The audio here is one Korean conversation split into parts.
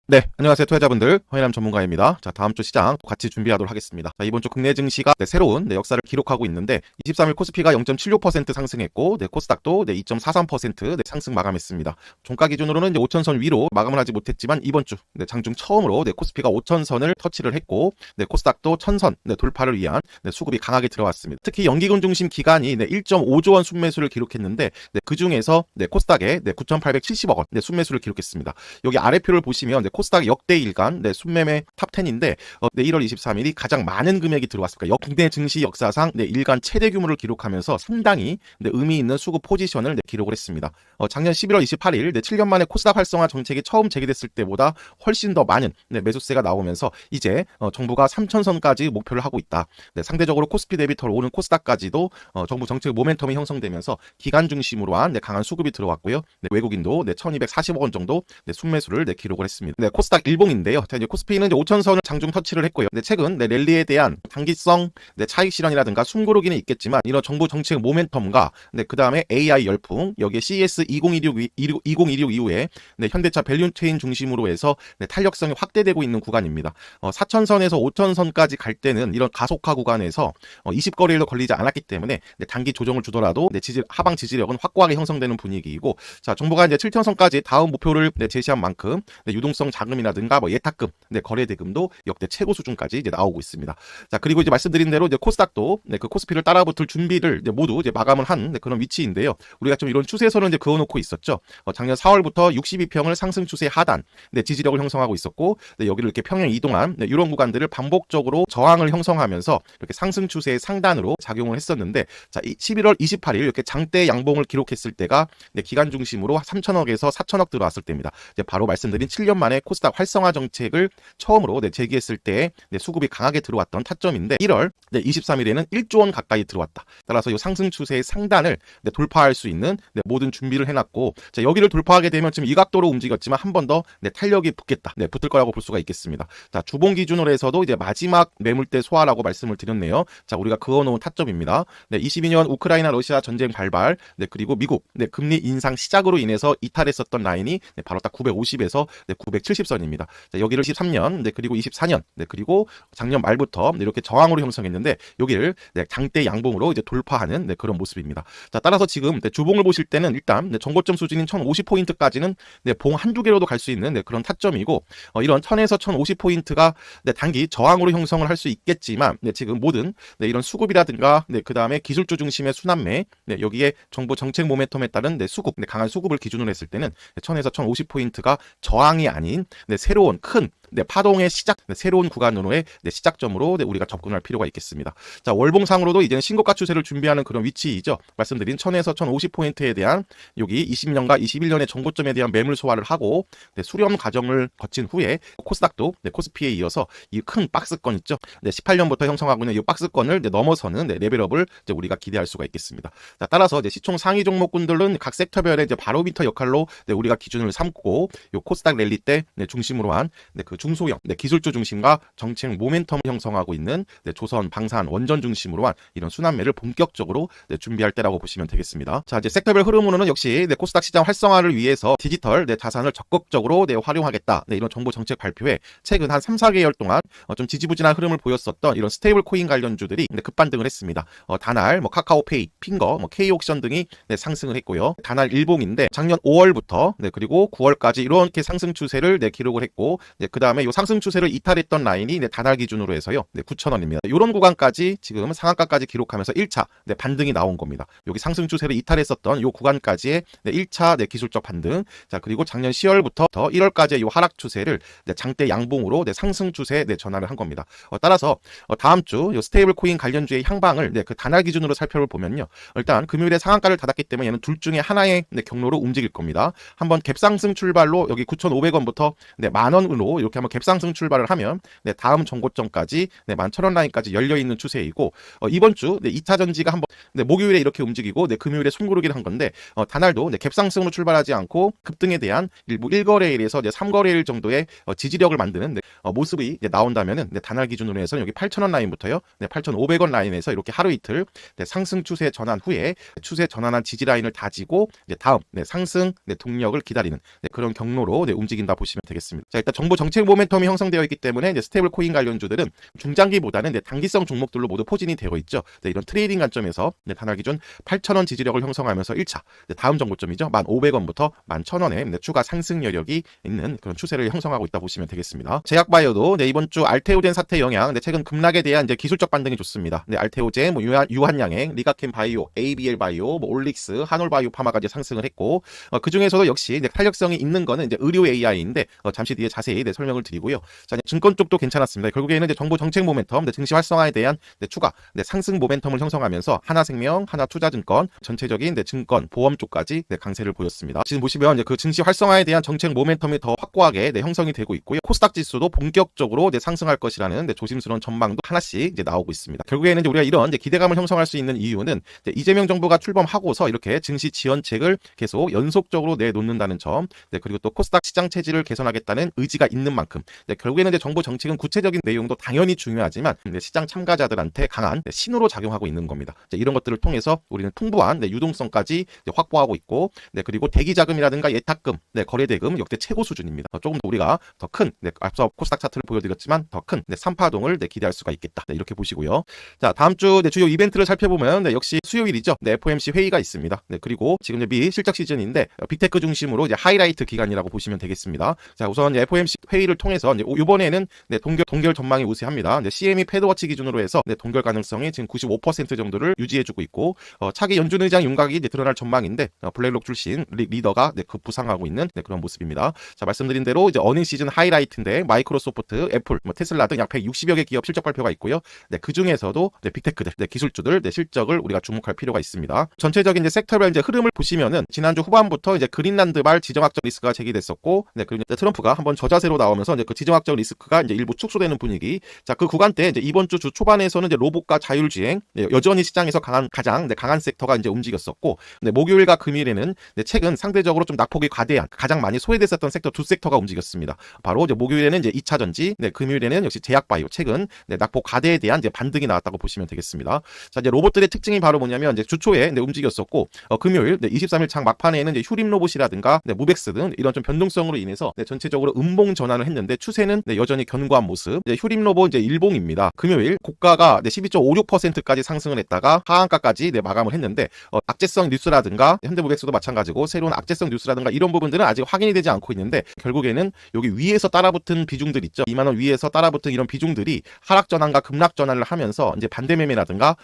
네, 안녕하세요 투자자분들, 허인남 전문가입니다. 자, 다음 주 시장 같이 준비하도록 하겠습니다. 자, 이번 주 국내 증시가 새로운 역사를 기록하고 있는데 23일 코스피가 0.76% 상승했고 코스닥도 2.43% 상승 마감했습니다. 종가 기준으로는 5천선 위로 마감을 하지 못했지만 이번 주 장중 처음으로 코스피가 5천선을 터치를 했고 코스닥도 1000선 돌파를 위한 수급이 강하게 들어왔습니다. 특히 연기금 중심 기관이 1.5조 원 순매수를 기록했는데 그 중에서 코스닥에 9,870억 원 순매수를 기록했습니다. 여기 아래표를 보시면 코스닥 역대 일간 순매매 탑10인데 1월 23일이 가장 많은 금액이 들어왔습니다. 국내 증시 역사상 일간 최대 규모를 기록하면서 상당히 의미 있는 수급 포지션을 기록을 했습니다. 작년 11월 28일 7년 만에 코스닥 활성화 정책이 처음 제기됐을 때보다 훨씬 더 많은 매수세가 나오면서 이제 정부가 3천선까지 목표를 하고 있다. 상대적으로 코스피 대비 덜 오는 코스닥까지도 정부 정책 모멘텀이 형성되면서 기관 중심으로 한 강한 수급이 들어왔고요. 외국인도 1240억 원 정도 순매수를 기록을 했습니다. 코스닥 일봉인데요. 이제 코스피는 5천선을 장중 터치를 했고요. 최근 lər리에 대한 단기성 차익 실현이라든가 숨고르기는 있겠지만 이런 정부 정책 모멘텀과 그 다음에 AI 열풍, 여기에 CES 2016 이후에 현대차 밸류체인 중심으로 해서 탄력성이 확대되고 있는 구간입니다. 4천선에서 5천선까지 갈 때는 이런 가속화 구간에서 20거래일도 걸리지 않았기 때문에 단기 조정을 주더라도 하방 지지력은 확고하게 형성되는 분위기이고, 자, 정부가 이제 7천선까지 다음 목표를 제시한 만큼 유동성 자금이라든가 예탁금, 거래 대금도 역대 최고 수준까지 이제 나오고 있습니다. 자, 그리고 이제 말씀드린 대로 이제 코스닥도 그 코스피를 따라붙을 준비를 모두 마감을 한 그런 위치인데요. 우리가 좀 이런 추세선을 그어놓고 있었죠. 작년 4월부터 62평을 상승 추세 하단, 지지력을 형성하고 있었고, 여기를 이렇게 평행 이동한 이런 구간들을 반복적으로 저항을 형성하면서 이렇게 상승 추세의 상단으로 작용을 했었는데, 자, 11월 28일 이렇게 장대 양봉을 기록했을 때가 기간 중심으로 3천억에서 4천억 들어왔을 때입니다. 이제 바로 말씀드린 7년 만에 코스닥 활성화 정책을 처음으로 제기했을 때 수급이 강하게 들어왔던 타점인데 1월 23일에는 1조 원 가까이 들어왔다. 따라서 이 상승 추세의 상단을 돌파할 수 있는 모든 준비를 해놨고, 자, 여기를 돌파하게 되면 지금 이 각도로 움직였지만 한 번 더 탄력이 붙겠다. 붙을 거라고 볼 수가 있겠습니다. 자, 주봉 기준으로 해서도 이제 마지막 매물대 소화라고 말씀을 드렸네요. 자, 우리가 그어놓은 타점입니다. 22년 우크라이나 러시아 전쟁 발발, 그리고 미국 금리 인상 시작으로 인해서 이탈했었던 라인이 바로 딱 950에서 970선입니다. 자, 여기를 13년, 그리고 24년, 그리고 작년 말부터 이렇게 저항으로 형성했는데 여기를 장대 양봉으로 이제 돌파하는 그런 모습입니다. 자, 따라서 지금 주봉을 보실 때는 일단 정고점 수준인 1050포인트까지는 봉 한두 개로도 갈 수 있는 그런 타점이고, 이런 1000에서 1050포인트가 단기 저항으로 형성을 할 수 있겠지만 지금 모든 이런 수급이라든가 그 다음에 기술주 중심의 순환매, 여기에 정부 정책 모멘텀에 따른 수급, 강한 수급을 기준으로 했을 때는 1000에서 1050포인트가 저항이 아닌 새로운 큰 파동의 시작, 새로운 구간으로의 시작점으로 우리가 접근할 필요가 있겠습니다. 자, 월봉상으로도 이제는 신고가 추세를 준비하는 그런 위치이죠. 말씀드린 1000에서 1050포인트에 대한 여기 20년과 21년의 정고점에 대한 매물 소화를 하고 수렴 과정을 거친 후에 코스닥도 코스피에 이어서 이 큰 박스권 있죠. 18년부터 형성하고 있는 이 박스권을 넘어서는 레벨업을 우리가 기대할 수가 있겠습니다. 자, 따라서 시총 상위 종목군들은 각 섹터별의 바로미터 역할로 우리가 기준을 삼고 이 코스닥 랠리 때 중심으로 한 그 중소형 기술주 중심과 정책 모멘텀을 형성하고 있는 조선, 방산, 원전 중심으로 한 이런 순환매를 본격적으로 준비할 때라고 보시면 되겠습니다. 자, 이제 섹터별 흐름으로는 역시 코스닥 시장 활성화를 위해서 디지털 자산을 적극적으로 활용하겠다. 이런 정부 정책 발표에 최근 한 3, 4개월 동안 좀 지지부진한 흐름을 보였었던 이런 스테이블 코인 관련주들이 급반등을 했습니다. 다날, 카카오페이, 핑거, K옥션 등이 상승을 했고요. 다날 일봉인데 작년 5월부터 그리고 9월까지 이렇게 상승 추세를 기록을 했고, 그 다음에 이 상승 추세를 이탈했던 라인이 다날 기준으로 해서요 9,000원입니다. 이런 구간까지 지금 상한가까지 기록하면서 1차 반등이 나온 겁니다. 여기 상승 추세를 이탈했었던 이 구간까지의 1차 기술적 반등. 자, 그리고 작년 10월부터 1월까지의 이 하락 추세를 장대 양봉으로 상승 추세 전환을 한 겁니다. 따라서 다음 주 이 스테이블 코인 관련주의 향방을 그 다날 기준으로 살펴보면요, 일단 금요일에 상한가를 닫았기 때문에 얘는 둘 중에 하나의 경로로 움직일 겁니다. 한번 갭상승 출발로 여기 9,500원부터 만원으로 이렇게 이렇게 한번 갭상승 출발을 하면 네, 다음 정고점까지 네, 11,000원 라인까지 열려 있는 추세이고 이번 주 네, 2차 전지가 한번 네, 목요일에 이렇게 움직이고 네, 금요일에 숨고르기를 한 건데 단알도 네, 갭상승으로 출발하지 않고 급등에 대한 일부 1거래일에서 네, 3거래일 정도의 지지력을 만드는 네, 모습이 이제 나온다면은 네, 단알 기준으로 해서 여기 8,000원 라인부터요. 네, 8,500원 라인에서 이렇게 하루 이틀 네, 상승 추세 전환 후에 추세 전환한 지지 라인을 다지고 이제 다음 네, 상승 네, 동력을 기다리는 네, 그런 경로로 네, 움직인다 보시면 되겠습니다. 자, 일단 정보 정책 모멘텀이 형성되어 있기 때문에 이제 스테이블 코인 관련주들은 중장기보다는 네, 단기성 종목들로 모두 포진이 되어 있죠. 네, 이런 트레이딩 관점에서 네, 단알 기준 8,000원 지지력을 형성하면서 1차 네, 다음 정고점이죠. 1,500원부터 11,000원에 네, 추가 상승 여력이 있는 그런 추세를 형성하고 있다 보시면 되겠습니다. 제약바이오도 네, 이번 주 알테오젠 사태 영향, 네, 최근 급락에 대한 이제 기술적 반등이 좋습니다. 네, 알테오젠, 뭐 유한양행, 리가켄 바이오, ABL 바이오, 뭐 올릭스, 한올바이오 파마가 이제 상승을 했고 그 중에서도 역시 네, 탄력성이 있는 거는 이제 의료 AI인데 잠시 뒤에 자세히 네, 설명을 드리고요. 자, 증권 쪽도 괜찮았습니다. 결국에는 이제 정보 정책 모멘텀, 네, 증시 활성화에 대한 네, 추가 네, 상승 모멘텀을 형성하면서 하나생명, 하나투자증권, 전체적인 네, 증권, 보험 쪽까지 네, 강세를 보였습니다. 지금 보시면 이제 그 증시 활성화에 대한 정책 모멘텀이 더 확고하게 네, 형성이 되고 있고요. 코스닥 지수도 본격적으로 네, 상승할 것이라는 네, 조심스러운 전망도 하나씩 이제 나오고 있습니다. 결국에는 이제 우리가 이런 이제 기대감을 형성할 수 있는 이유는 이재명 정부가 출범하고서 이렇게 증시 지원책을 계속 연속적으로 내놓는다는 점, 네, 그리고 또 코스닥 시장 체질을 개선하겠다는 의지가 있는 만큼 네, 결국에는 이제 정부 정책은 구체적인 내용도 당연히 중요하지만 네, 시장 참가자들한테 강한 네, 신호로 작용하고 있는 겁니다. 이런 것들을 통해서 우리는 풍부한 네, 유동성까지 확보하고 있고, 네, 그리고 대기자금이라든가 예탁금, 네, 거래대금 역대 최고 수준입니다. 조금 더 우리가 더 큰 네, 앞서 코스닥 차트를 보여드렸지만 더 큰 네, 3파동을 네, 기대할 수가 있겠다. 네, 이렇게 보시고요. 자, 다음 주 네, 주요 이벤트를 살펴보면 네, 역시 수요일이죠. 네, FOMC 회의가 있습니다. 네, 그리고 지금 이제 미 실적 시즌인데 빅테크 중심으로 이제 하이라이트 기간이라고 보시면 되겠습니다. 자, 우선 이제 FOMC 회의를 통해서 이제 이번에는 네, 동결 전망이 우세합니다. 네, CME 패드워치 기준으로 해서 네, 동결 가능성이 지금 95% 정도를 유지해주고 있고 차기 연준 의장 윤곽이 이제 드러날 전망인데 블랙록 출신 리더가 네, 급부상하고 있는 네, 그런 모습입니다. 자, 말씀드린 대로 이제 어닝 시즌 하이라이트인데 마이크로소프트, 애플, 뭐 테슬라 등 약 160여 개 기업 실적 발표가 있고요. 네, 그 중에서도 네, 빅테크들, 네, 기술주들 네, 실적을 우리가 주목할 필요가 있습니다. 전체적인 이제 섹터별 이제 흐름을 보시면은 지난주 후반부터 이제 그린란드발 지정학적 리스크가 제기됐었고, 네, 그리고 이제 트럼프가 한번 저자세로 나오면서 이제 그 지정학적 리스크가 이제 일부 축소되는 분위기. 자, 그 구간대 이제 이번 주 초반에서는 이제 로봇과 자율주행 네, 여전히 시장에서 가장 네, 강한 섹터가 이제 움직였었고, 네, 목요일과 금요일에는 네, 최근 상대적으로 좀 낙폭이 과대한 가장 많이 소외됐었던 섹터 두 섹터가 움직였습니다. 바로 이제 목요일에는 이제 2차 전지, 네, 금요일에는 역시 제약바이오 최근 네, 낙폭 과대에 대한 이제 반등이 나왔다고 보시면 되겠습니다. 자, 이제 로봇들의 특징이 바로 뭐냐면 이제 주초에 네, 움직였었고 금요일 네, 23일 장 막판에는 이제 휴림 로봇이라든가 네, 무벡스 등 이런 좀 변동성으로 인해서 네, 전체적으로 음봉 전환을 했는데 추세는 네, 여전히 견고한 모습. 이제 휴림 로봇 이제 일봉입니다. 금요일 고가가 네, 12.56%까지 상승을 했다가 하한가까지 네, 마감을 했는데 악재성 뉴스라든가 현대무벡스도 마찬가지고 새로운 악재성 뉴스라든가 이런 부분들은 아직 확인이 되지 않고 있는데 결국에는 여기 위에서 따라붙은 비중들 있죠. 2만 원 위에서 따라붙은 이런 비중들이 하락 전환과 급락 전환을 하면서 이제 반대 매매라든가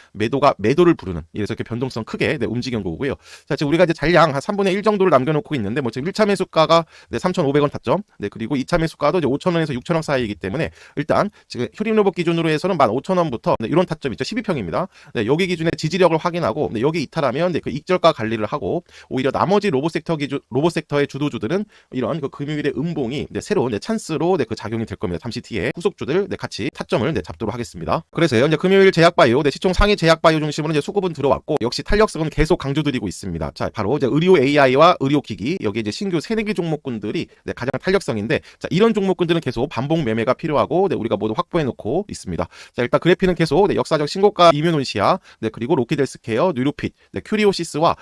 매도를 부르는 이래서 이렇게 변동성 크게 네, 움직인 거고요. 자, 지금 우리가 이제 잔량 한 3분의 1 정도를 남겨놓고 있는데 뭐 지금 1차 매수가가 네, 3,500원 타점. 네, 그리고 2차 매수가도 이제 5,000원에서 6,000원 사이이기 때문에 일단 지금 휴림 로봇 기준으로 해서는 15,000원부터 네, 이런 타점 있죠. 12평입니다. 네, 여기 기준의 지지력을 확인하고 네, 여기 이탈하면 네, 그 익절가 관리를 하고 오히려 나머지 로봇 섹터의 주도주들은 이런 그 금요일의 음봉이 네, 새로운 네, 찬스로 네, 그 작용이 될 겁니다. 잠시 뒤에 후속주들 네, 같이 타점을 네, 잡도록 하겠습니다. 그래서요, 이제 금요일 제약바이오, 네, 시총 상위 제약바이오 중심으로 이제 수급은 들어왔고 역시 탄력성은 계속 강조드리고 있습니다. 자, 바로 이제 의료 AI와 의료기기 여기 이제 신규 새내기 종목군들이 네, 가장 탄력성인데 자, 이런 종목군들은 계속 반복 매매가 필요하고 네, 우리가 모두 확보해놓고 있습니다. 자, 일단 그래피는 계속 네, 역사적 신고가 이뮤논시아, 네, 그리고 로키델스케어, 뉴로핏, 네, 큐리오시스와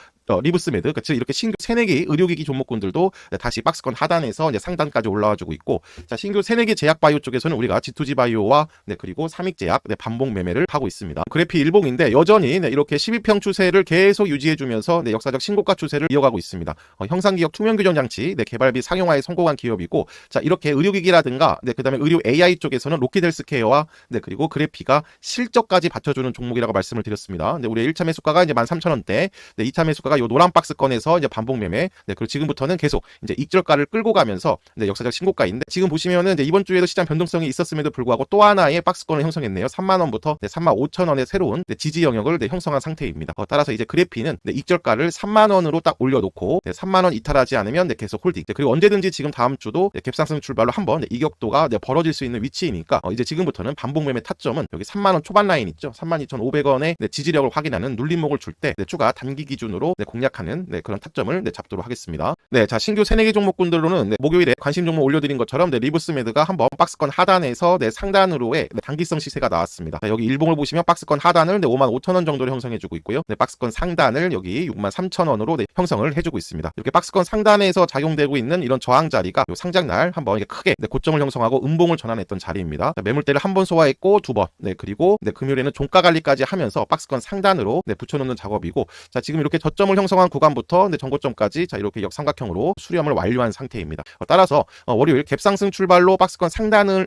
리브스메드, 그치 이렇게 신규 새내기 의료기기 종목군들도 다시 박스권 하단에서 이제 상단까지 올라와주고 있고, 자, 신규 새내기 제약바이오 쪽에서는 우리가 G2G 바이오와 네, 그리고 삼익제약 네, 반복 매매를 하고 있습니다. 그래피 일봉인데 여전히 네, 이렇게 12평 추세를 계속 유지해주면서 네, 역사적 신고가 추세를 이어가고 있습니다. 형상기억 투명 규정 장치 네, 개발비 상용화에 성공한 기업이고, 자, 이렇게 의료기기라든가 네, 그다음에 의료 AI 쪽에서는 로키델스케어와 네, 그리고 그래피가 실적까지 받쳐주는 종목이라고 말씀을 드렸습니다. 네, 우리 1차 매수가가 이제 13,000원대, 네, 2차 매수가가 이 노란 박스권에서 이제 반복 매매, 네, 그리고 지금부터는 계속 이제 익절가를 끌고 가면서 네, 역사적 신고가인데 지금 보시면은 이제 이번 주에도 시장 변동성이 있었음에도 불구하고 또 하나의 박스권을 형성했네요. 3만 원부터 네, 3만 5천 원의 새로운 네, 지지 영역을 네, 형성한 상태입니다. 따라서 이제 그래피는 네, 익절가를 3만 원으로 딱 올려놓고 네, 3만 원 이탈하지 않으면 네, 계속 홀딩. 네, 그리고 언제든지 지금 다음 주도 네, 갭상승 출발로 한번 네, 이격도가 네, 벌어질 수 있는 위치이니까 이제 지금부터는 반복 매매 타점은 여기 3만 원 초반 라인 있죠. 32,500원의 네, 지지력을 확인하는 눌림목을 줄 때 네, 추가 단기 기준으로 네, 공략하는 네, 그런 타점을 네, 잡도록 하겠습니다. 네, 자 신규 3-4개 종목군들로는 네, 목요일에 관심 종목 올려드린 것처럼 네, 리브스메드가 한번 박스권 하단에서 네, 상단으로의 네, 단기성 시세가 나왔습니다. 자, 여기 일봉을 보시면 박스권 하단을 네, 55,000원 정도로 형성해주고 있고요. 네, 박스권 상단을 여기 63,000원으로 네, 형성을 해주고 있습니다. 이렇게 박스권 상단에서 작용되고 있는 이런 저항 자리가 요 상장날 한번 이게 크게 네, 고점을 형성하고 음봉을 전환했던 자리입니다. 자, 매물대를 한 번 소화했고 2번, 네, 그리고 네, 금요일에는 종가 관리까지 하면서 박스권 상단으로 네, 붙여놓는 작업이고, 자 지금 이렇게 저점을 형성한 구간부터 네, 전고점까지 자 이렇게 역삼각형으로 수렴을 완료한 상태입니다. 따라서 월요일 갭상승 출발로 박스권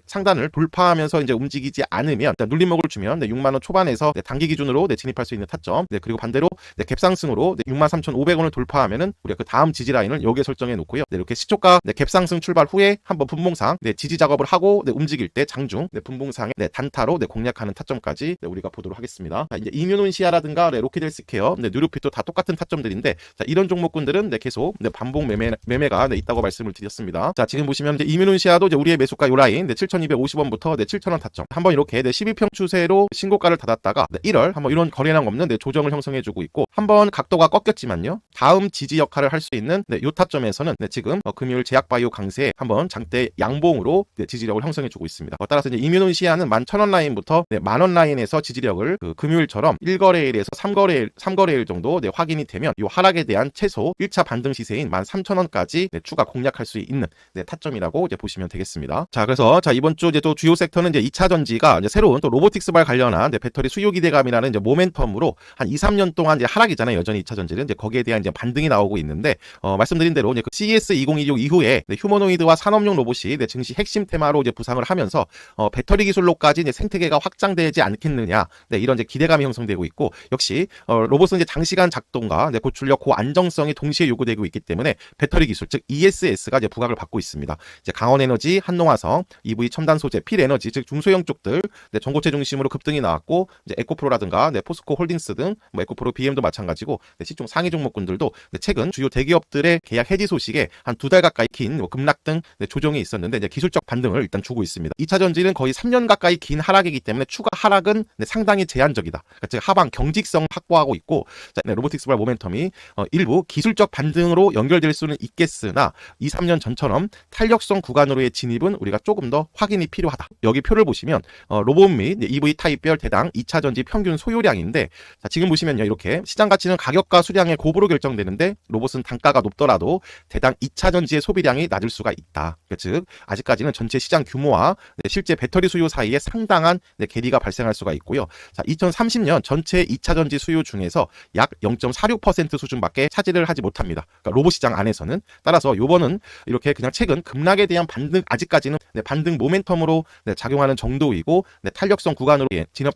상단을 돌파하면서 이제 움직이지 않으면 일단 눌림목을 주면 네, 6만 원 초반에서 네, 단기 기준으로 네, 진입할 수 있는 타점. 네, 그리고 반대로 네, 갭상승으로 네, 63,500원을 돌파하면은 우리가 그 다음 지지 라인을 여기에 설정해 놓고요. 네, 이렇게 시초가 네, 갭상승 출발 후에 한번 분봉상 네, 지지 작업을 하고 네, 움직일 때 장중 네, 분봉상에 네, 단타로 네, 공략하는 타점까지 네, 우리가 보도록 하겠습니다. 자, 이제 이뮤논시아라든가 네, 로키델스케어, 네, 누르핏도 다 똑같은 타점들인데 자, 이런 종목군들은 네, 계속 네, 반복 매매가 네, 있다고 말씀을 드렸습니다. 자, 지금 보시면 이제 이뮤논시아도 이제 우리의 매수가 요 라인 네, 7,250원부터 네, 7,000원 타점 한번 이렇게 네, 12평 추세로 신고가를 닫았다가 네, 1월 한번 이런 거래량 없는 네, 조정을 형성해주고 있고 한번 각도가 꺾였지만요. 다음 지지 역할을 할 수 있는 네, 요 타점에서는 네, 지금 금요일 제약바이오 강세에 한번 장대 양봉으로 네, 지지력을 형성해주고 있습니다. 따라서 이제 이뮤논시아는 11,000원 라인부터 네, 만원 라인에서 지지력을 그 금요일처럼 1거래일에서 3거래일 정도 네, 확인이 되면 이 하락에 대한 최소 1차 반등 시세인 13,000원까지 네, 추가 공략할 수 있는 네, 타점이라고 이제 보시면 되겠습니다. 자, 그래서 자 이번 주 이제 또 주요 섹터는 이제 2차 전지가 이제 새로운 또 로보틱스발 관련한 네, 배터리 수요 기대감이라는 이제 모멘텀으로 한 2-3년 동안 이제 하락이잖아요. 여전히 2차 전지는 이제 거기에 대한 이제 반등이 나오고 있는데 말씀드린 대로 이제 그 CES 2026 이후에 네, 휴머노이드와 산업용 로봇이 네, 증시 핵심 테마로 이제 부상을 하면서 배터리 기술로까지 이제 생태계가 확장되지 않겠느냐 네, 이런 이제 기대감이 형성되고 있고 역시 로봇은 이제 장시간 작동과 네, 고출력 고안정성이 동시에 요구되고 있기 때문에 배터리 기술 즉 ESS가 이제 부각을 받고 있습니다. 이제 강원에너지, 한농화성, EV 첨단 소재, 필에너지 즉 중소형 쪽들 네, 전고체 중심으로 급등이 나왔고 이제 에코프로라든가 네, 포스코 홀딩스 등 뭐 에코프로 BM도 마찬가지고 네, 시총 상위 종목군들도 네, 최근 주요 대기업들의 계약 해지 소식에 한 2달 가까이 긴 뭐 급락 등 네, 조정이 있었는데 이제 기술적 반등을 일단 주고 있습니다. 2차 전지는 거의 3년 가까이 긴 하락이기 때문에 추가 하락은 네, 상당히 제한적이다. 그러니까 즉 하방 경직성 확보하고 있고 자, 네, 로보틱스발 모멘텀이 일부 기술적 반등으로 연결될 수는 있겠으나 2-3년 전처럼 탄력성 구간으로의 진입은 우리가 조금 더 확인이 필요하다. 여기 표를 보시면 로봇 및 EV 타입별 대당 2차 전지 평균 소요량인데 자, 지금 보시면요 이렇게 시장 가치는 가격과 수량의 곱으로 결정되는데 로봇은 단가가 높더라도 대당 2차 전지의 소비량이 낮을 수가 있다. 그러니까 즉 아직까지는 전체 시장 규모와 네, 실제 배터리 수요 사이에 상당한 네, 괴리가 발생할 수가 있고요. 자, 2030년 전체 2차 전지 수요 중에서 약 0.46% 수준밖에 차지를 하지 못합니다. 그러니까 로봇 시장 안에서는. 따라서 요번은 이렇게 그냥 최근 급락에 대한 반등 아직까지는 네, 반등 모멘텀으로 네, 작용하는 정도이고 네, 탄력성 구간으로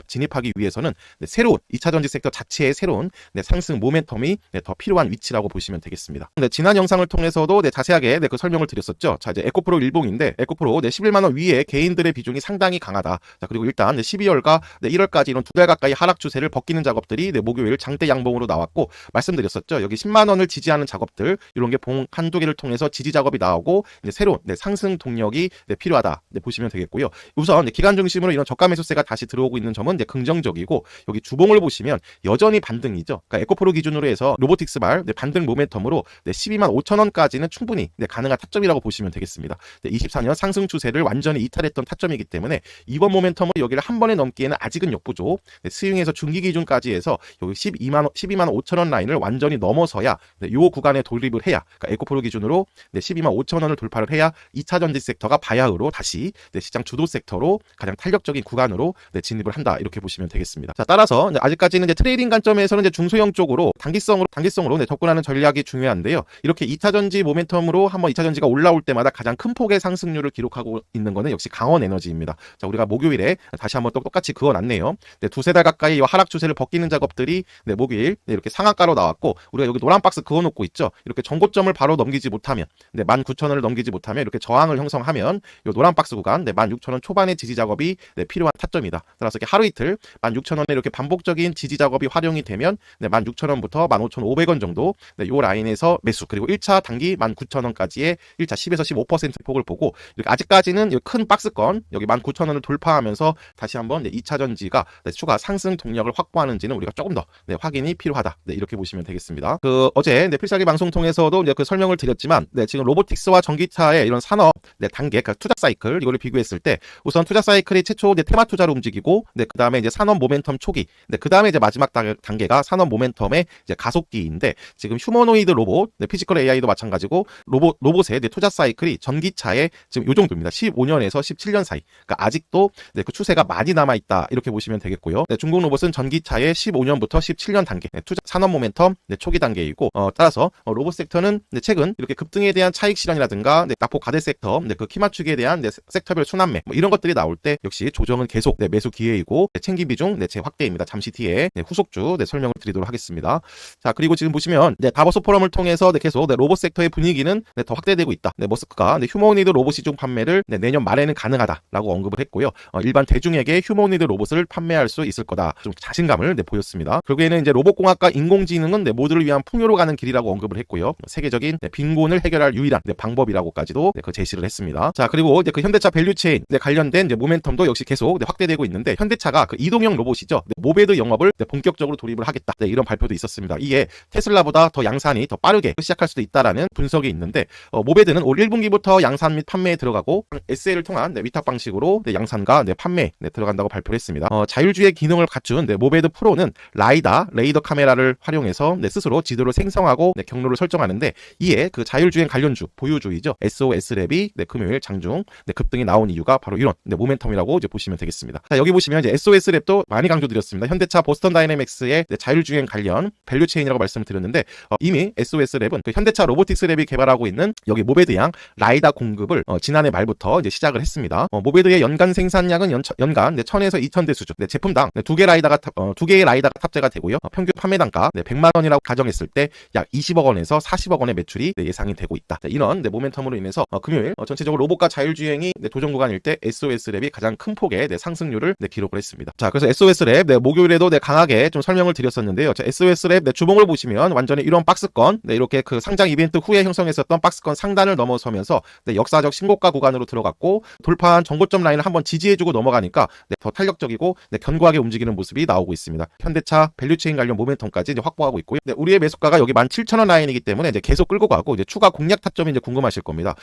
진입하기 위해서는 네, 새로운 2차 전지 섹터 자체의 새로운 네, 상승 모멘텀이 네, 더 필요한 위치라고 보시면 되겠습니다. 네, 지난 영상을 통해서도 네, 자세하게 네, 그 설명을 드렸었죠. 자, 이제 에코프로 일봉인데 에코프로 네, 11만 원 위에 개인들의 비중이 상당히 강하다. 자, 그리고 일단 네, 12월과 네, 1월까지 이런 2달 가까이 하락 추세를 벗기는 작업들이 네, 목요일 장대 양봉으로 나왔고 말씀드렸었죠. 여기 10만 원을 지지하는 작업들 이런 게 봉 한두 개를 통해서 지지 작업이 나오고 이제 새로운 네, 상승 동력이 네, 필요하다. 네, 보시면 되겠고요. 우선 네, 기간 중심으로 이런 저가 매수세가 다시 들어오고 있는 점은 네, 긍정적이고 여기 주봉을 보시면 여전히 반등이죠. 그러니까 에코프로 기준으로 해서 로보틱스발 네, 반등 모멘텀으로 네, 12만 5천 원까지는 충분히 네, 가능한 타점이라고 보시면 되겠습니다. 네, 24년 상승 추세를 완전히 이탈했던 타점이기 때문에 이번 모멘텀으로 여기를 한 번에 넘기에는 아직은 역부족. 네, 스윙에서 중기 기준까지 해서 여기 12만 5천 원 라인을 완전히 넘어서야 네, 요 구간에 돌입을 해야 그러니까 에코프로 기준으로 네, 12만 5천 원을 돌파를 해야 2차 전지 섹터가 바야흐로 다시 네, 시장 주도 섹터로 가장 탄력적인 구간으로 네, 진입을 한다 이렇게 보시면 되겠습니다. 자, 따라서 아직까지는 이제 트레이딩 관점에서는 이제 중소형 쪽으로 단기성으로 네, 접근하는 전략이 중요한데요. 이렇게 2차 전지 모멘텀으로 한번 2차 전지가 올라올 때마다 가장 큰 폭의 상승률을 기록하고 있는 것은 역시 강원에너지입니다. 자, 우리가 목요일에 다시 한번 또 똑같이 그어놨네요. 네, 2-3달 가까이 하락 추세를 벗기는 작업들이 네, 목요일 네, 이렇게 상한가로 나왔고 우리가 여기 노란 박스 그어놓고 있죠. 이렇게 전고점을 바로 넘기지 못하면 19,000원을 넘기지 못하면 이렇게 저항을 형성하면 이 노란 박스 구간 16,000원 초반의 지지 작업이 필요한 타점이다. 따라서 이렇게 하루 이틀 16,000원에 이렇게 반복적인 지지 작업이 활용이 되면 16,000원부터 15,500원 정도 이 라인에서 매수, 그리고 1차 단기 19,000원까지의 1차 10에서 15% 폭을 보고 이렇게 아직까지는 큰 박스권 여기 19,000원을 돌파하면서 다시 한번 2차 전지가 추가 상승 동력을 확보하는지는 우리가 조금 더 확인이 필요하다. 이렇게 보시면 되겠습니다. 어제 필살기 방송 통해서도 그 설명을 드렸지만 지금 로보틱스와 전기차의 이런 산업 단계, 그러니까 투자 사이클 이거를 비교했을 때 우선 투자 사이클이 최초 테마 투자로 움직이고 그 다음에 이제 산업 모멘텀 초기, 그 다음에 이제 마지막 단계가 산업 모멘텀의 이제 가속기인데 지금 휴머노이드 로봇, 피지컬 AI도 마찬가지고 로봇의 투자 사이클이 전기차의 지금 요 정도입니다. 15년에서 17년 사이. 그러니까 아직도 그 추세가 많이 남아 있다 이렇게 보시면 되겠고요. 중국 로봇은 전기차의 15년부터 17년 단계 투자 산업 모멘텀 초기 단계이고 따라서 로봇 섹터는 최근 이렇게 급등에 대한 차익 실현이라든가 낙폭 과대 섹터 그 키 맞추기에 대한 섹터별 순환매 이런 것들이 나올 때 역시 조정은 계속 매수 기회이고 챙기 비중 재확대입니다. 잠시 뒤에 후속주 설명을 드리도록 하겠습니다. 자, 그리고 지금 보시면 다보스 포럼을 통해서 계속 로봇 섹터의 분위기는 더 확대되고 있다. 머스크가 휴머노이드 로봇 시중 판매를 내년 말에는 가능하다라고 언급을 했고요. 일반 대중에게 휴머노이드 로봇을 판매할 수 있을 거다. 좀 자신감을 보였습니다. 결국에는 이제 로봇공학과 인공지능은 모두를 위한 풍요로 가는 길이라고 언급을 했고요. 세계적인 빈곤을 해결할 유일한 방법이라고까지도 제시를 했습니다. 자, 그리고 그 현대차 밸류체인 관련된 모멘텀도 역시 계속 확대되고 있는데 현대차가 그 이동형 로봇이죠. 모베드 영업을 본격적으로 돌입을 하겠다. 이런 발표도 있었습니다. 이게 테슬라보다 더 양산이 더 빠르게 시작할 수도 있다라는 분석이 있는데 모베드는 올 1분기부터 양산 및 판매에 들어가고 SL을 통한 위탁 방식으로 양산과 판매에 들어간다고 발표를 했습니다. 자율주행 기능을 갖춘 모베드 프로는 레이더 카메라를 활용해서 스스로 지도를 생성하고 경로를 설정하는데 이에 그 자율주행 관련주 보유주이죠. SOS랩이 금요일 장중 급등이 나온 이유가 바로 이런 모멘텀이라고 이제 보시면 되겠습니다. 자, 여기 보시면 이제 SOS랩도 많이 강조드렸습니다. 현대차 보스턴 다이내믹스의 자율주행 관련 밸류체인이라고 말씀을 드렸는데 이미 SOS랩은 그 현대차 로보틱스 랩이 개발하고 있는 여기 모베드양 라이다 공급을 지난해 말부터 이제 시작을 했습니다. 모베드의 연간 생산량은 연간 1000에서 2000대 수준. 제품당 2개의 라이다가 탑재가 되고요. 평균 판매 단가 100만 원이라고 가정했을 때 약 20억 원에서 40억 원의 매출이 예상이 되고 있다. 이런 모멘텀으로 인해서 금요일 전체적으로 로봇과 자율주행이 도전 구간일 때 SOS랩이 가장 큰 폭의 상승률을 기록을 했습니다. 자, 그래서 SOS랩 목요일에도 강하게 좀 설명을 드렸었는데요. 자, SOS랩 주봉을 보시면 완전히 이런 박스권 이렇게 그 상장 이벤트 후에 형성했었던 박스권 상단을 넘어서면서 역사적 신고가 구간으로 들어갔고 돌파한 전고점 라인을 한번 지지해주고 넘어가니까 더 탄력적이고 견고하게 움직이는 모습이 나오고 있습니다. 현대차 밸류체인 관련 모멘텀까지 확보하고 있고요. 우리의 매수가가 여기 17,000원 라인이기 때문에 계속 끌고 가고 추가 공략 타점이 궁금하실 겁니다.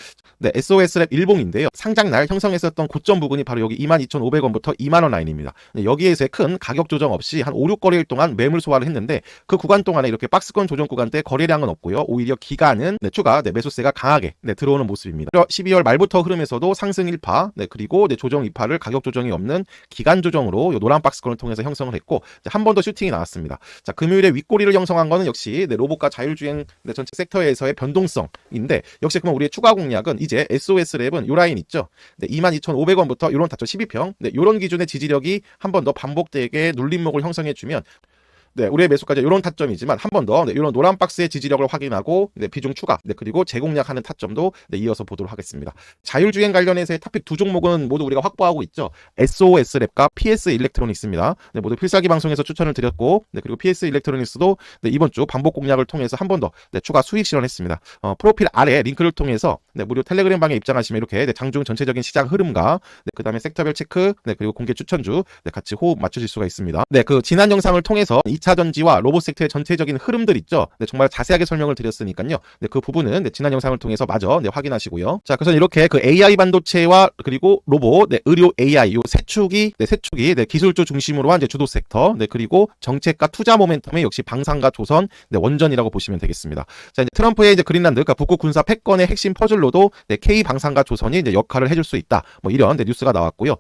SOS랩 일봉인데요. 상장날 형성했었던 고점 부근이 바로 여기 22,500원부터 2만원 라인입니다. 여기에서의 큰 가격 조정 없이 한 5, 6거래일 동안 매물 소화를 했는데 그 구간 동안에 이렇게 박스권 조정 구간 때 거래량은 없고요. 오히려 기간은 추가 매수세가 강하게 들어오는 모습입니다. 12월 말부터 흐름에서도 상승 1파 그리고 조정 2파를 가격 조정이 없는 기간 조정으로 노란 박스권을 통해서 형성을 했고 한 번 더 슈팅이 나왔습니다. 자, 금요일에 윗꼬리를 형성한 거는 역시 로봇과 자율주행 전체 섹터에서의 변동성인데 역시 그러면 우리의 추가 공략은 이제 SOS랩은 요 라인 있죠. 22,500원부터 이런 타점 12평 이런 기준의 지지력이 한 번 더 반복되게 눌림목을 형성해주면 우리의 매수까지 이런 타점이지만 한 번 더 이런 노란 박스의 지지력을 확인하고 비중 추가 그리고 재공략하는 타점도 이어서 보도록 하겠습니다. 자율주행 관련해서의 탑픽 두 종목은 모두 우리가 확보하고 있죠. SOS랩과 PS 일렉트로닉스입니다. 모두 필살기 방송에서 추천을 드렸고 그리고 PS 일렉트로닉스도 이번 주 반복 공략을 통해서 한 번 더 추가 수익 실현했습니다. 프로필 아래 링크를 통해서 무료 텔레그램 방에 입장하시면 이렇게 장중 전체적인 시장 흐름과 그 다음에 섹터별 체크 그리고 공개 추천주 같이 호흡 맞추실 수가 있습니다. 그 지난 영상을 통해서 2차 전지와 로봇 섹터의 전체적인 흐름들 있죠. 정말 자세하게 설명을 드렸으니까요. 그 부분은 지난 영상을 통해서 마저 확인하시고요. 자, 그래서 이렇게 그 AI 반도체와 그리고 로봇, 의료 AI 요 세 축이 기술주 중심으로 한 주도 섹터, 그리고 정책과 투자 모멘텀의 역시 방산과 조선, 원전이라고 보시면 되겠습니다. 자, 이제 트럼프의 그린란드, 그러니까 북극 군사 패권의 핵심 퍼즐로도 K 방산과 조선이 역할을 해줄 수 있다. 이런 뉴스가 나왔고요.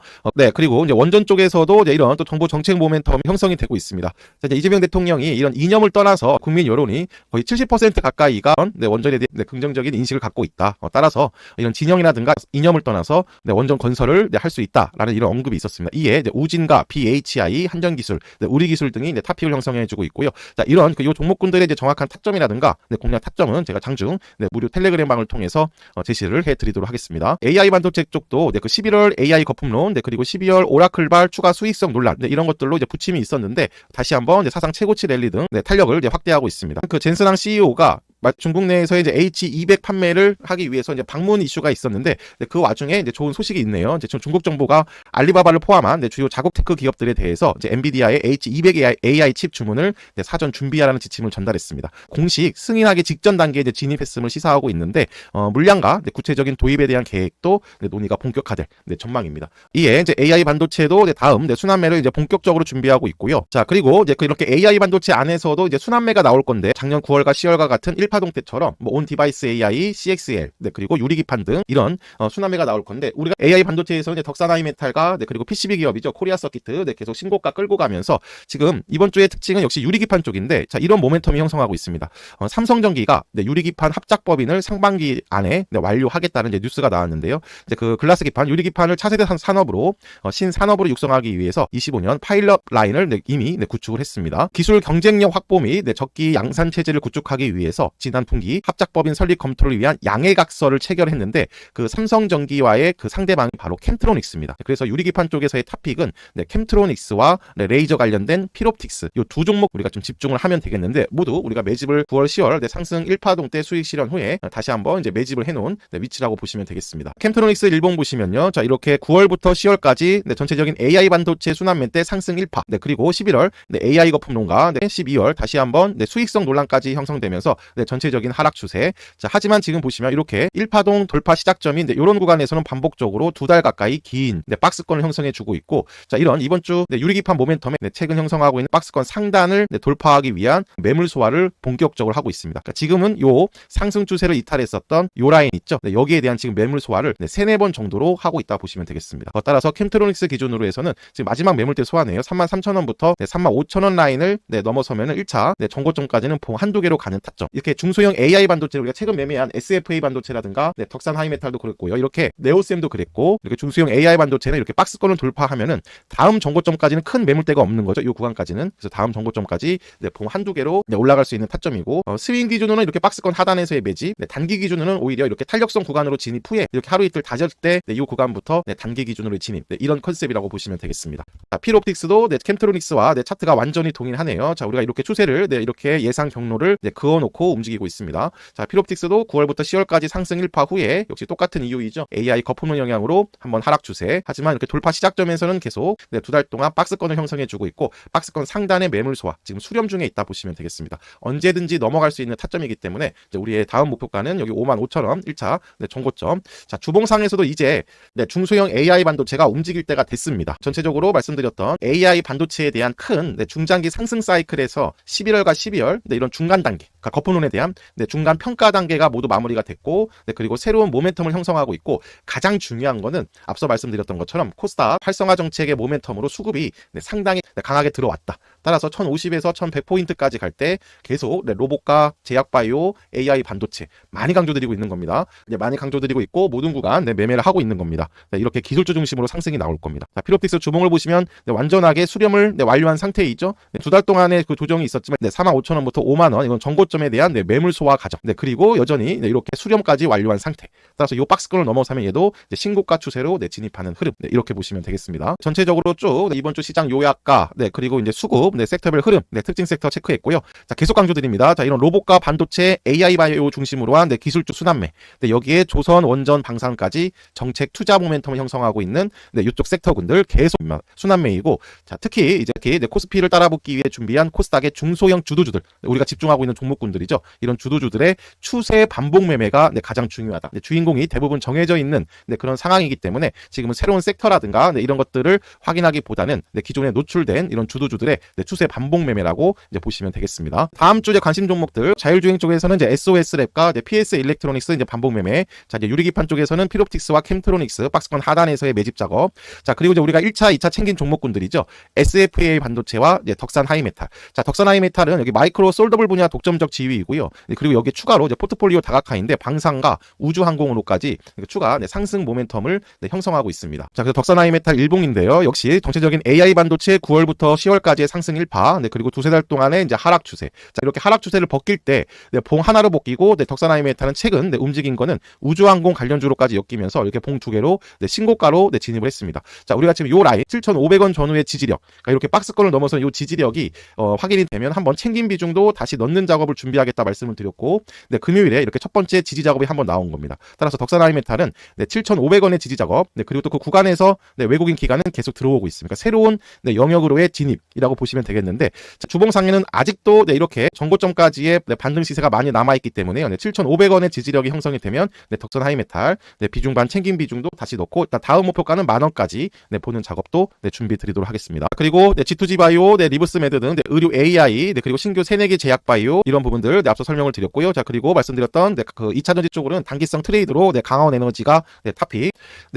그리고 이제 원전 쪽에서도 이런 또 정보 정책 모멘텀 형성이 되고 있습니다. 자, 이제 이재명 대통령이 이런 이념을 떠나서 국민 여론이 거의 70% 가까이가 원전에 대해 긍정적인 인식을 갖고 있다. 따라서 이런 진영이라든가 이념을 떠나서 원전 건설을 할 수 있다라는 이런 언급이 있었습니다. 이에 우진과 BHI, 한전기술, 우리기술 등이 탑픽을 형성해주고 있고요. 자, 이런 이 종목군들의 정확한 타점이라든가 공략 타점은 제가 장중 무료 텔레그램방을 통해서 제시를 해드리도록 하겠습니다. AI 반도체 쪽도 그 11월 AI 거품론, 그리고 12월 오라클발 추가 수익성 논란 이런 것들로 이제 부침이 있었는데 다시 한번 사상 최고치 랠리 등 탄력을 확대하고 있습니다. 그 젠슨항 CEO가 중국 내에서 이제 H200 판매를 하기 위해서 이제 방문 이슈가 있었는데 그 와중에 이제 좋은 소식이 있네요. 이제 중국 정부가 알리바바를 포함한 주요 자국 테크 기업들에 대해서 이제 엔비디아의 H200 AI 칩 주문을 사전 준비하라는 지침을 전달했습니다. 공식 승인하기 직전 단계에 이제 진입했음을 시사하고 있는데 물량과 구체적인 도입에 대한 계획도 논의가 본격화될 전망입니다. 이에 이제 AI 반도체도 다음 순환매를 이제 본격적으로 준비하고 있고요. 자, 그리고 이제 이렇게 AI 반도체 안에서도 이제 순환매가 나올 건데 작년 9월과 10월과 같은 파동 때처럼 온 디바이스 AI, CXL, 그리고 유리기판 등 이런 순환매가 나올 건데 우리가 AI 반도체에서 이제 덕산하이메탈과 그리고 PCB 기업이죠. 코리아 서키트 계속 신고가 끌고 가면서 지금 이번 주의 특징은 역시 유리기판 쪽인데 자, 이런 모멘텀이 형성하고 있습니다. 삼성전기가 유리기판 합작 법인을 상반기 안에 완료하겠다는 이제 뉴스가 나왔는데요. 이제 그 글라스 기판, 유리기판을 차세대 산업으로 신산업으로 육성하기 위해서 25년 파일럿 라인을 이미 구축을 했습니다. 기술 경쟁력 확보 및 적기 양산 체제를 구축하기 위해서 지난 분기 합작법인 설립 검토를 위한 양해각서를 체결했는데 그 삼성전기와의 그 상대방이 바로 캠트로닉스입니다. 그래서 유리기판 쪽에서의 탑픽은 캠트로닉스와 레이저 관련된 필옵틱스 이 두 종목 우리가 좀 집중을 하면 되겠는데 모두 우리가 매집을 9월 10월 상승 1파동 때 수익 실현 후에 다시 한번 이제 매집을 해놓은 위치라고 보시면 되겠습니다. 캠트로닉스 일봉 보시면요. 자, 이렇게 9월부터 10월까지 전체적인 AI 반도체 순환매 때 상승 1파 그리고 11월 AI 거품론과 12월 다시 한번 수익성 논란까지 형성되면서 전체적인 하락 추세. 자, 하지만 지금 보시면 이렇게 1파동 돌파 시작점인 이런 구간에서는 반복적으로 2달 가까이 긴 박스권을 형성해 주고 있고 자, 이런 이번 주 유리기판 모멘텀에 최근 형성하고 있는 박스권 상단을 돌파하기 위한 매물 소화를 본격적으로 하고 있습니다. 그러니까 지금은 요 상승 추세를 이탈했었던 요 라인 있죠. 여기에 대한 지금 매물 소화를 3-4번 정도로 하고 있다 보시면 되겠습니다. 따라서 캠트로닉스 기준으로 해서는 지금 마지막 매물대 소화네요. 33,000원부터 35,000원 라인을 넘어서면 1차 전고점까지는 봉 한두 개로 가는 타점. 이렇게 중소형 AI 반도체 우리가 최근 매매한 SFA 반도체라든가 덕산 하이메탈도 그랬고요. 이렇게 네오셈도 그랬고 이렇게 중소형 AI 반도체는 이렇게 박스권을 돌파하면은 다음 전고점까지는 큰 매물대가 없는 거죠. 이 구간까지는. 그래서 다음 전고점까지 봉 한두 개로 올라갈 수 있는 타점이고 스윙 기준으로는 이렇게 박스권 하단에서의 매집, 단기 기준으로는 오히려 이렇게 탄력성 구간으로 진입 후에 이렇게 하루 이틀 다질 때 이 구간부터 단기 기준으로 진입. 이런 컨셉이라고 보시면 되겠습니다. 자, 필옵틱스도 캠트로닉스와 차트가 완전히 동일하네요. 자, 우리가 이렇게 추세를 이렇게 예상 경로를 그어놓고 움직이고 있습니다. 자, 필옵틱스도 9월부터 10월까지 상승 1파 후에 역시 똑같은 이유이죠. AI 거품론 영향으로 한번 하락 추세. 하지만 이렇게 돌파 시작점에서는 계속 2달 동안 박스권을 형성해주고 있고 박스권 상단의 매물 소화 지금 수렴 중에 있다 보시면 되겠습니다. 언제든지 넘어갈 수 있는 타점이기 때문에 우리의 다음 목표가는 여기 55,000원 1차 전고점. 자, 주봉상에서도 이제 중소형 AI 반도체가 움직일 때가 됐습니다. 전체적으로 말씀드렸던 AI 반도체에 대한 큰 중장기 상승 사이클에서 11월과 12월 이런 중간 단계, 그러니까 거품론에 대한 중간 평가 단계가 모두 마무리가 됐고 그리고 새로운 모멘텀을 형성하고 있고 가장 중요한 거는 앞서 말씀드렸던 것처럼 코스닥 활성화 정책의 모멘텀으로 수급이 상당히 강하게 들어왔다. 따라서 1050에서 1100포인트까지 갈 때 계속 로봇과 제약바이오, AI 반도체 많이 강조드리고 있는 겁니다. 많이 강조드리고 있고 모든 구간 매매를 하고 있는 겁니다. 이렇게 기술주 중심으로 상승이 나올 겁니다. 자, 필옵틱스 주봉을 보시면 완전하게 수렴을 완료한 상태이죠. 2달 동안의 그 조정이 있었지만 45,000원부터 5만원 이건 전고점에 대한 매물 소화 과정. 그리고 여전히 이렇게 수렴까지 완료한 상태. 따라서 이 박스권을 넘어서면 얘도 신고가 추세로 진입하는 흐름. 이렇게 보시면 되겠습니다. 전체적으로 쭉 이번 주 시장 요약과 그리고 이제 수급 섹터별 흐름 특징 섹터 체크했고요. 자, 계속 강조드립니다. 자, 이런 로봇과 반도체 AI 바이오 중심으로 한 기술주 순환매. 여기에 조선 원전 방산까지 정책 투자 모멘텀을 형성하고 있는 이쪽 섹터군들 계속 순환매이고 자, 특히 이제 코스피를 따라붙기 위해 준비한 코스닥의 중소형 주도주들 우리가 집중하고 있는 종목군들이죠. 이런 주도주들의 추세 반복 매매가 가장 중요하다. 주인공이 대부분 정해져 있는 그런 상황이기 때문에 지금은 새로운 섹터라든가 이런 것들을 확인하기보다는 기존에 노출된 이런 주도주들의 추세 반복 매매라고 이제 보시면 되겠습니다. 다음 주 이제 관심 종목들 자율주행 쪽에서는 이제 SOS랩과 PS 일렉트로닉스 이제 반복 매매. 자, 이제 유리기판 쪽에서는 필옵틱스와 캠트로닉스 박스권 하단에서의 매집 작업. 자, 그리고 이제 우리가 1차, 2차 챙긴 종목군들이죠. SFA 반도체와 이제 덕산 하이메탈. 자, 덕산 하이메탈은 여기 마이크로 솔더블 분야 독점적 지위이고요. 그리고 여기에 추가로 이제 포트폴리오 다각화인데 방산과 우주항공으로까지 추가 상승 모멘텀을 형성하고 있습니다. 자, 그래서 덕산 하이메탈 일봉인데요. 역시 전체적인 AI 반도체 9월부터 10월까지의 상승 일파. 그리고 두세 달 동안의 이제 하락 추세. 자, 이렇게 하락 추세를 벗길 때 봉 하나로 벗기고 덕산 하이메탈은 최근 움직인 거는 우주항공 관련주로까지 엮이면서 이렇게 봉 두 개로 신고가로 진입을 했습니다. 자, 우리가 지금 요 라인 7,500원 전후의 지지력, 그러니까 이렇게 박스권을 넘어서 요 지지력이 확인이 되면 한번 챙긴 비중도 다시 넣는 작업을 준비하겠다 말씀을 드렸고, 금요일에 이렇게 첫 번째 지지 작업이 한번 나온 겁니다. 따라서 덕산 하이메탈은 7,500원의 지지 작업, 그리고 또 그 구간에서 외국인 기관은 계속 들어오고 있습니다. 새로운 영역으로의 진입이라고 보시면 되겠는데, 자, 주봉상에는 아직도 이렇게 전고점까지의 반등 시세가 많이 남아있기 때문에 7,500원의 지지력이 형성이 되면 덕산 하이메탈 비중반 챙긴 비중도 다시 넣고 일단 다음 목표가는 10,000원까지 보는 작업도 준비 드리도록 하겠습니다. 그리고 G2G 바이오, 리브스 매드 등 의료 AI, 그리고 신규 새내기 제약 바이오 이런 부분들 앞서 설명을 드렸고요. 자, 그리고 말씀드렸던 그 2차전지 쪽으로는 단기성 트레이드로 강원 에너지가 탑픽.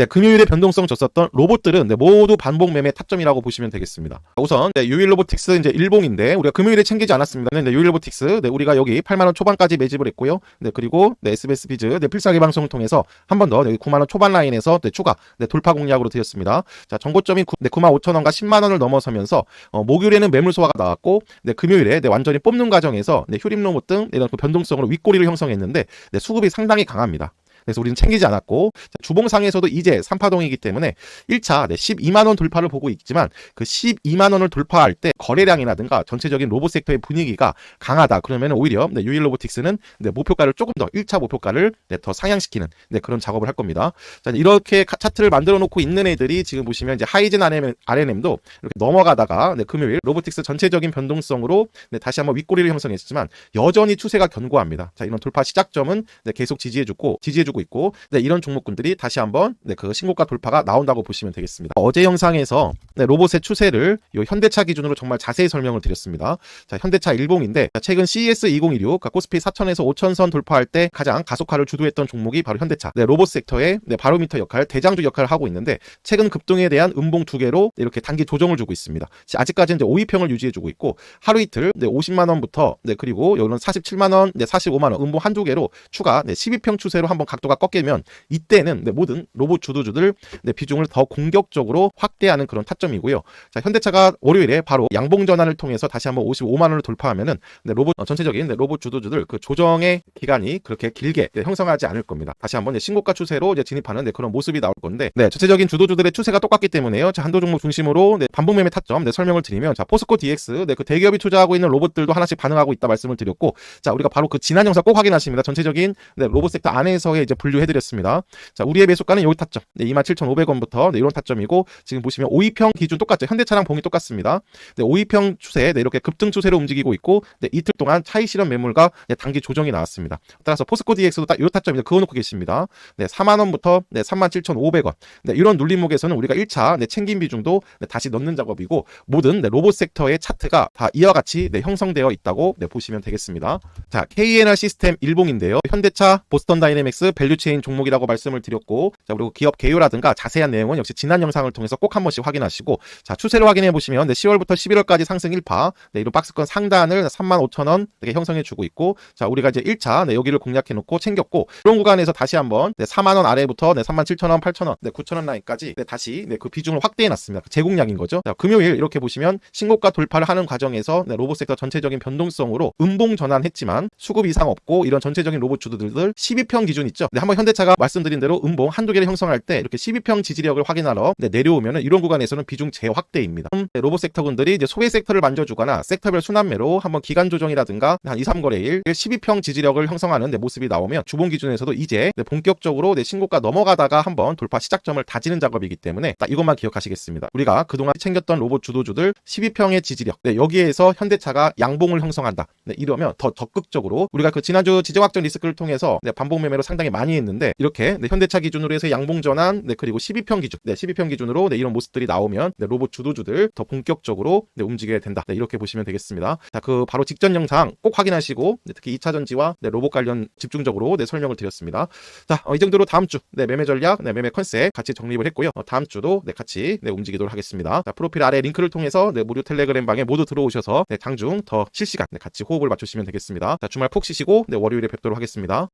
금요일에 변동성 줬었던 로봇들은 모두 반복 매매 타점이라고 보시면 되겠습니다. 우선 유일 로보틱스 이제 일봉인데 우리가 금요일에 챙기지 않았습니다. 유일 로보틱스 우리가 여기 8만 원 초반까지 매집을 했고요. 그리고 SBS 비즈 필살기 방송을 통해서 한 번 더 여기 9만 원 초반 라인에서 추가 돌파 공략으로 드렸습니다. 자, 정고점이 95,000원과 10만 원을 넘어서면서 목요일에는 매물 소화가 나왔고, 금요일에 완전히 뽑는 과정에서 휴림 로봇 등 이런 변동성으로 윗꼬리를 형성했는데 수급이 상당히 강합니다. 그래서 우리는 챙기지 않았고, 주봉상에서도 이제 3파동이기 때문에 1차 12만원 돌파를 보고 있지만 그 12만원을 돌파할 때 거래량이라든가 전체적인 로봇 섹터의 분위기가 강하다. 그러면 오히려 유일 로보틱스는 목표가를 조금 더 1차 목표가를 더 상향시키는 그런 작업을 할 겁니다. 자, 이렇게 차트를 만들어 놓고 있는 애들이 지금 보시면 이제 하이젠 RNM도 이렇게 넘어가다가 금요일 로보틱스 전체적인 변동성으로 다시 한번 윗꼬리를 형성했지만 여전히 추세가 견고합니다. 자, 이런 돌파 시작점은 계속 지지해주고 있고, 이런 종목군들이 다시 한번 그 신고가 돌파가 나온다고 보시면 되겠습니다. 어제 영상에서 로봇의 추세를 요 현대차 기준으로 정말 자세히 설명을 드렸습니다. 자, 현대차 일봉인데 최근 CES 2016 그러니까 코스피 4,000에서 5,000선 돌파할 때 가장 가속화를 주도했던 종목이 바로 현대차. 로봇 섹터의 바로미터 역할, 대장주 역할을 하고 있는데 최근 급등에 대한 음봉 두 개로 이렇게 단기 조정을 주고 있습니다. 아직까지는 5위평을 유지해주고 있고 하루 이틀 50만 원부터 그리고 이런 47만 원, 45만 원 음봉 한두 개로 추가 12평 추세로 한번 각도가 꺾이면 이때는 모든 로봇 주도주들 비중을 더 공격적으로 확대하는 그런 타점이고요. 자, 현대차가 월요일에 바로 양봉 전환을 통해서 다시 한번 55만 원을 돌파하면은 로봇 전체적인 로봇 주도주들 그 조정의 기간이 그렇게 길게 형성하지 않을 겁니다. 다시 한번 신고가 추세로 진입하는 그런 모습이 나올 건데, 전체적인 주도주들의 추세가 똑같기 때문에요. 자, 한도 종목 중심으로 반복 매매 타점 설명을 드리면, 자, 포스코 DX 그 대기업이 투자하고 있는 로봇들도 하나씩 반응하고 있다 말씀을 드렸고, 자, 우리가 바로 그 지난 영상 꼭 확인하십니다. 전체적인 로봇 섹터 안에서의 이제 분류해드렸습니다. 자, 우리의 매수가는 여기 타점 27,500원부터 이런 타점이고, 지금 보시면 5위평 기준 똑같죠. 현대차랑 봉이 똑같습니다. 5위평 추세 이렇게 급등 추세로 움직이고 있고, 이틀 동안 차익 실현 매물과 단기 조정이 나왔습니다. 따라서 포스코 DX도 딱 이 타점에 그어놓고 계십니다. 4만 원부터 37,500원. 이런 눌림목에서는 우리가 1차 챙긴 비중도 다시 넣는 작업이고, 모든 로봇 섹터의 차트가 다 이와 같이 형성되어 있다고 보시면 되겠습니다. 자, KNR 시스템 일봉인데요. 현대차, 보스턴 다이내믹스, 밸류체인 종목이라고 말씀을 드렸고, 자, 그리고 기업 개요라든가 자세한 내용은 역시 지난 영상을 통해서 꼭 한 번씩 확인하시고, 자, 추세를 확인해 보시면 10월부터 11월까지 상승 1파, 이런 박스권 상단을 35,000원 이렇게 형성해 주고 있고, 자, 우리가 이제 1차 여기를 공략해 놓고 챙겼고, 이런 구간에서 다시 한번 4만 원 아래부터 37,000원, 8,000원, 9,000원 라인까지 다시 그 비중을 확대해 놨습니다. 제공량인 거죠. 자, 금요일 이렇게 보시면 신고가 돌파를 하는 과정에서 로봇 섹터 전체적인 변동성으로 음봉 전환했지만 수급 이상 없고, 이런 전체적인 로봇 주도들 12평 기준 있죠. 한번 현대차가 말씀드린 대로 음봉 한두 개를 형성할 때 이렇게 12평 지지력을 확인하러 내려오면은 이런 구간에서는 비중 재확대입니다. 로봇 섹터군들이 이제 소외 섹터를 만져주거나 섹터별 순환매로 한번 기간 조정이라든가 한 2, 3거래일 12평 지지력을 형성하는 모습이 나오면 주봉 기준에서도 이제 본격적으로 신고가 넘어가다가 한번 돌파 시작점을 다지는 작업이기 때문에 딱 이것만 기억하시겠습니다. 우리가 그동안 챙겼던 로봇 주도주들 12평의 지지력, 여기에서 현대차가 양봉을 형성한다. 이러면 더 적극적으로 우리가 그 지난주 지정학적 리스크를 통해서 반복 매매로 상당히 많이 했는데, 이렇게 현대차 기준으로 해서 양봉 전환, 그리고 12평 기준, 12평 기준으로 이런 모습들이 나오면 되면 로봇 주도주들 더 본격적으로 움직여야 된다. 이렇게 보시면 되겠습니다. 자, 그 바로 직전 영상 꼭 확인하시고 특히 2차 전지와 로봇 관련 집중적으로 설명을 드렸습니다. 자, 이 정도로 다음 주 매매 전략, 매매 컨셉 같이 정립을 했고요. 다음 주도 같이 움직이도록 하겠습니다. 자, 프로필 아래 링크를 통해서 무료 텔레그램 방에 모두 들어오셔서 장중 더 실시간 같이 호흡을 맞추시면 되겠습니다. 자, 주말 푹 쉬시고 월요일에 뵙도록 하겠습니다.